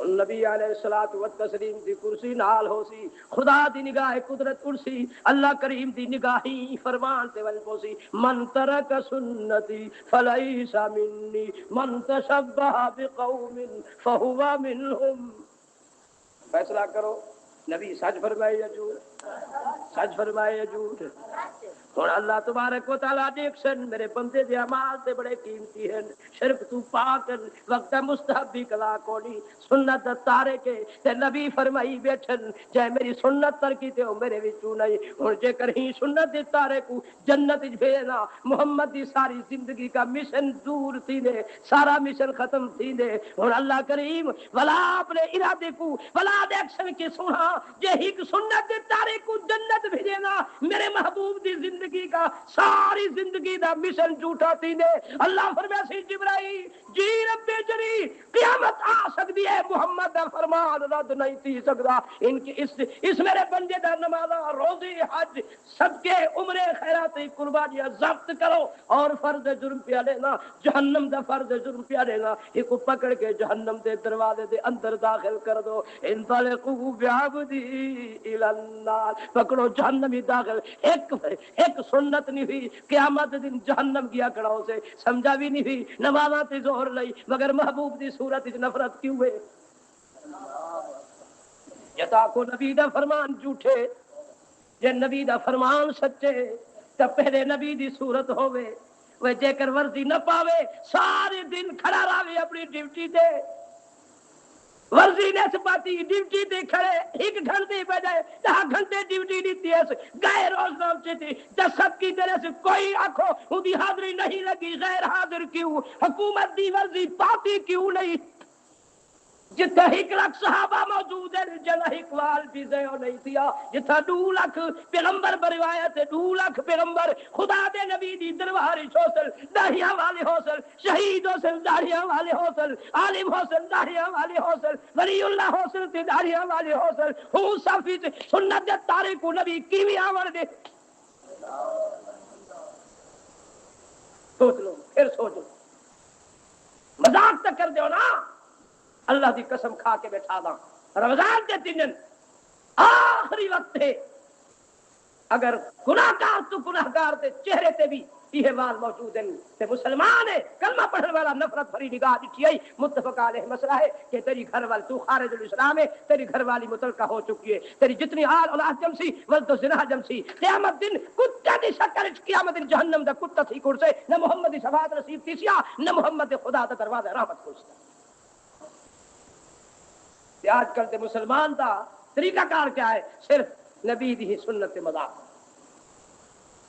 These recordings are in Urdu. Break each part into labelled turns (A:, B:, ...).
A: نبی علیہ الصلوۃ والتسلیم دی کرسی نال ہو سی، خدا دی نگاہ قدرت کرسی، اللہ کریم دی نگاہی فرمان تے ول پوسی، من ترک سنتی فلیس منی من تشبہ بقوم فہو منہم۔ فیصلہ کرو، نبی سچ فرمائے یا جھوٹ؟ سچ فرمائے یا جھوٹ؟ ہوں اللہ تبارک و تعالیٰ دیکھ سن میرے بندے دے اعمال تے بڑے قیمتی ہیں، شرک تو پاک وقت مستحب بھی کلا کونی سنت تارے کے تے نبی فرمائی بیٹھن جے میری سنت ترکی تے او میرے وچوں نہیں۔ ہن جے کریں سنت دے تارے کو جنت وچ بھیجنا، محمد دی ساری زندگی کا مشن دور تھی دے، سارا مشن ختم تھی دے۔ ہن اللہ کریم ولا اپنے ارادے کو ولا ایکشن کے سنا جے ایک سنت دے تارے کو جنت بھیجنا، میرے محبوب دی زندگی کا ساری زندگی دا مشن جھوٹا تھی دے۔ اللہ فرمایا سی جبرائیل جی رب جری قیامت آ سکتی ہے، محمد دا فرمان رد نہیں تھی سکتا۔ ان کی اس میرے بندے دا نمازاں روزی حج صدقے عمرے خیرات قربانیاں ضبط کرو اور فرض جرم پیا لینا، جہنم دا فرض جرم پیا لینا، ایک کو پکڑ کے جہنم دے دروازے دے اندر داخل کر دو۔ انطلقوا بعبدی الی النار، پکڑو جہنمی داخل۔ ایک سنت نہیں ہوئی، قیامت دن جہنم کیا کڑاؤ سے سمجھا بھی نہیں ہوئی، نمازاں تے زور لئی مگر محبوب دی صورت وچ نفرت کیوں ہے؟ جتا کو نبی دا فرمان جھوٹے، جے نبی دا فرمان سچے تے پہلے نبی دی صورت ہوے، وہ جے کر ورزی نہ پاوے سارے دن کھڑا رہے اپنی ڈیوٹی تے، ورزی نے سپاتی ڈیوٹی تے کھڑے ایک گھنٹے بجائے 10 گھنٹے ڈیوٹی دیتی ہے، گئے روز نام چیتی جسد کی طرح سے کوئی آنکھوں ان کی حاضری نہیں لگی، غیر حاضر کیوں؟ حکومت دی ورزی پاتی کیوں نہیں؟ جتھا 1 لاکھ صحابہ موجود ہیں جنہ اقبال بھی زیو نہیں تھیا، جتھا 2 لاکھ پیغمبر بروایت 2 لاکھ پیغمبر خدا دے نبی دی درباری ہوسل، داڑھیاں والے ہوسل، شہید ہوسل داڑھیاں والے ہوسل، عالم ہوسل داڑھیاں والے ہوسل، ولی اللہ ہوسل تے داڑھیاں والے ہوسل، ہوں صافی سنت دے تاریخ کو نبی کیویں آور دے؟ سوچ لو، پھر سوچ لو، مذاق تک کر دیو نا، اللہ دی قسم کھا کے بیٹھا دا رمضان کے دن آخری وقت ہے، اگر گناہگار تو گناہگار دے چہرے تے بھی یہ مال موجود ہیں تے مسلمان ہے کلمہ پڑھنے والا نفرت بھری نگاہ دکھی آئی، متفق علیہ مسئلہ ہے کہ تیری گھر والی تو خارج الاسلام ہے، تیری گھر والی متلقہ ہو چکی ہے، تیری جتنی آل اولاد جم سی ول تو زنا جم سی، قیامت دن کتے دی شکل قیامت دن جہنم دا کتا تھی کرسے، نہ محمد دی شفاعت نصیب تیسیا نہ محمد خدا دا دروازہ رحمت کرسے۔ آج کل تے مسلمان دا طریقہ کار کیا ہے؟ صرف نبی دی سنت مذاق،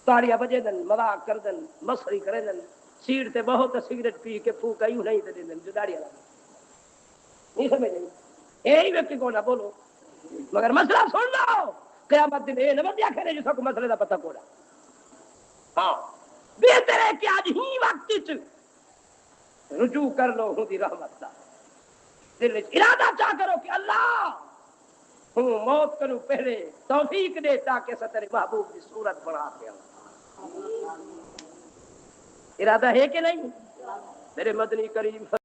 A: تاڑیاں بجے دن مذاق کر دن مسخری کرے دن، سیٹ تے بہت سگریٹ پی کے پھوکا یوں نہیں دے دن جو داڑیاں لگا نہیں سمجھ نہیں، یہی ویکتی کو نہ بولو مگر مسئلہ سن لو، قیامت دن اے نہ بندیا کھڑے جو سب مسئلے دا پتہ کوڑا۔ ہاں بہتر ہے کہ آج ہی وقت وچ رجوع کر لو ہوں دی رحمت دا، دل ارادہ چاہ کرو کہ اللہ ہوں موت کروں پہلے توفیق دے تاکہ ستر محبوب کی صورت بنا دیا۔ ارادہ ہے کہ نہیں؟ میرے مدنی کریم